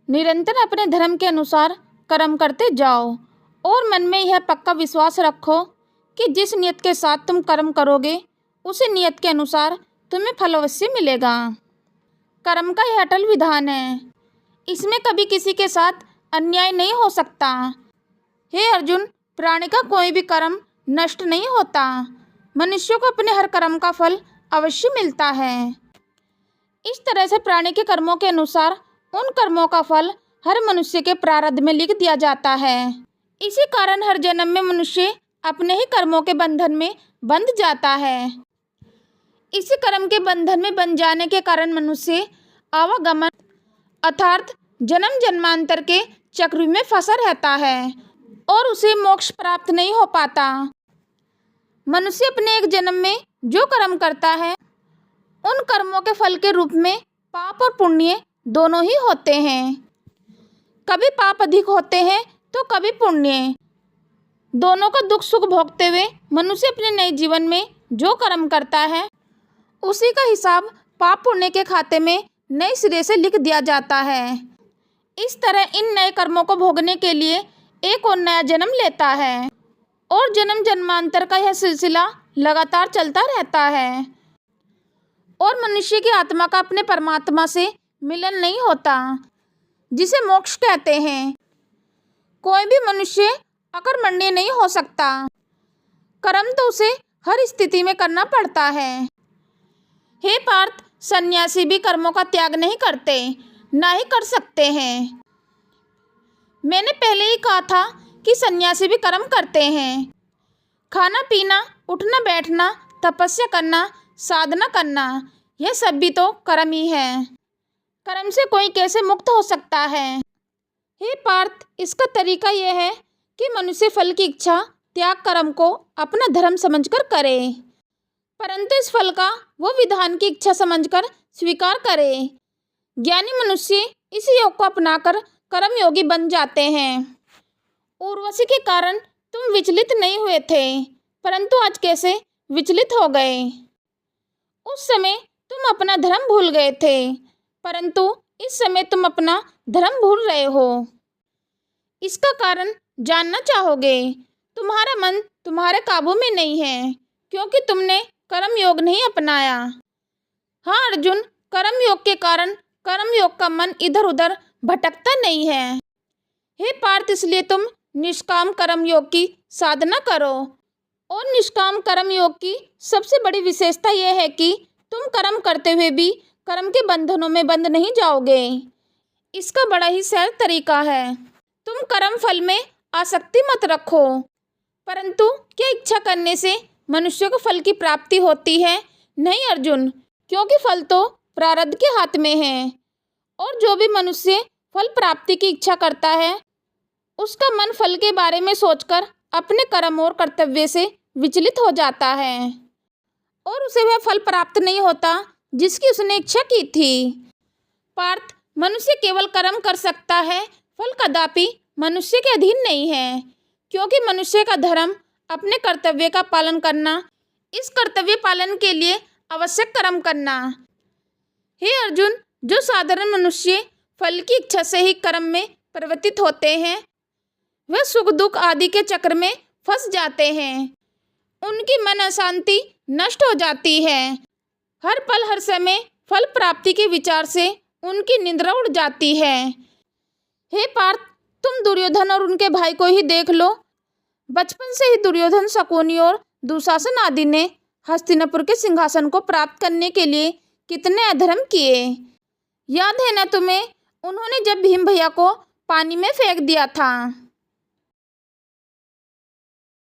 निरंतर अपने धर्म के अनुसार कर्म करते जाओ और मन में यह पक्का विश्वास रखो कि जिस नियत के साथ तुम कर्म करोगे उसी नियत के अनुसार तुम्हें फल अवश्य मिलेगा। कर्म का यह अटल विधान है, इसमें कभी किसी के साथ अन्याय नहीं हो सकता। हे अर्जुन, प्राणी का कोई भी कर्म नष्ट नहीं होता। मनुष्य को अपने हर कर्म का फल अवश्य मिलता है। इस तरह से प्राणी के कर्मों के अनुसार उन कर्मों का फल हर मनुष्य के प्रारब्ध में लिख दिया जाता है। इसी कारण हर जन्म में मनुष्य अपने ही कर्मों के बंधन में बंध जाता है। इसी कर्म के बंधन में बंध जाने के कारण मनुष्य आवागमन अर्थात जन्म जन्मांतर के चक्र में फंसा रहता है और उसे मोक्ष प्राप्त नहीं हो पाता। मनुष्य अपने एक जन्म में जो कर्म करता है उन कर्मों के फल के रूप में पाप और पुण्य दोनों ही होते हैं। कभी पाप अधिक होते हैं तो कभी पुण्य। दोनों का दुख सुख भोगते हुए मनुष्य अपने नए जीवन में जो कर्म करता है उसी का हिसाब पाप पुण्य के खाते में नए सिरे से लिख दिया जाता है। इस तरह इन नए कर्मों को भोगने के लिए एक और नया जन्म लेता है और जन्म जन्मांतर का यह सिलसिला लगातार चलता रहता है और मनुष्य की आत्मा का अपने परमात्मा से मिलन नहीं होता, जिसे मोक्ष कहते हैं। कोई भी मनुष्य अकर्मण्य नहीं हो सकता। कर्म तो उसे हर स्थिति में करना पड़ता है। हे पार्थ, सन्यासी भी कर्मों का त्याग नहीं करते, ना ही कर सकते हैं। मैंने पहले ही कहा था कि सन्यासी भी कर्म करते हैं। खाना पीना, उठना बैठना, तपस्या करना, साधना करना, यह सब भी तो कर्म ही है। कर्म से कोई कैसे मुक्त हो सकता है? हे पार्थ, इसका तरीका यह है कि मनुष्य फल की इच्छा त्याग कर्म को अपना धर्म समझकर करे, परंतु इस फल का वो विधान की इच्छा समझकर स्वीकार करे। ज्ञानी मनुष्य इस योग को अपनाकर कर्म योगी बन जाते हैं। उर्वशी के कारण तुम विचलित नहीं हुए थे, परंतु आज कैसे विचलित हो गए? उस समय तुम अपना धर्म भूल गए थे, परंतु इस समय तुम अपना धर्म भूल रहे हो। इसका कारण जानना चाहोगे? तुम्हारा मन तुम्हारे काबू में नहीं है, क्योंकि तुमने कर्म योग नहीं अपनाया। हाँ अर्जुन, कर्म योग के कारण कर्म योग का मन इधर उधर भटकता नहीं है। हे पार्थ, इसलिए तुम निष्काम कर्म योग की साधना करो। और निष्काम कर्म योग की सबसे बड़ी विशेषता यह है कि तुम कर्म करते हुए भी कर्म के बंधनों में बंध नहीं जाओगे। इसका बड़ा ही सहज तरीका है। तुम कर्म फल में आसक्ति मत रखो। परंतु क्या इच्छा करने से मनुष्य को फल की प्राप्ति होती है? नहीं अर्जुन, क्योंकि फल तो प्रारब्ध के हाथ में है और जो भी मनुष्य फल प्राप्ति की इच्छा करता है उसका मन फल के बारे में सोचकर अपने कर्म और कर्तव्य से विचलित हो जाता है और उसे वह फल प्राप्त नहीं होता जिसकी उसने इच्छा की थी। पार्थ, मनुष्य केवल कर्म कर सकता है, फल कदापि मनुष्य के अधीन नहीं है, क्योंकि मनुष्य का धर्म अपने कर्तव्य का पालन करना, इस कर्तव्य पालन के लिए आवश्यक कर्म करना। हे अर्जुन, जो साधारण मनुष्य फल की इच्छा से ही कर्म में प्रवर्तित होते हैं वह सुख दुख आदि के चक्र में फंस जाते हैं। उनकी मन अशांति नष्ट हो जाती है। हर पल हर समय फल प्राप्ति के विचार से उनकी निद्रा उड़ जाती है। हे पार्थ, तुम दुर्योधन और उनके भाई को ही देख लो। बचपन से ही दुर्योधन, शकुनी और दुशासन आदि ने हस्तिनापुर के सिंहासन को प्राप्त करने के लिए कितने अधर्म किए। याद है ना तुम्हें? उन्होंने जब भीम भैया को पानी में फेंक दिया था।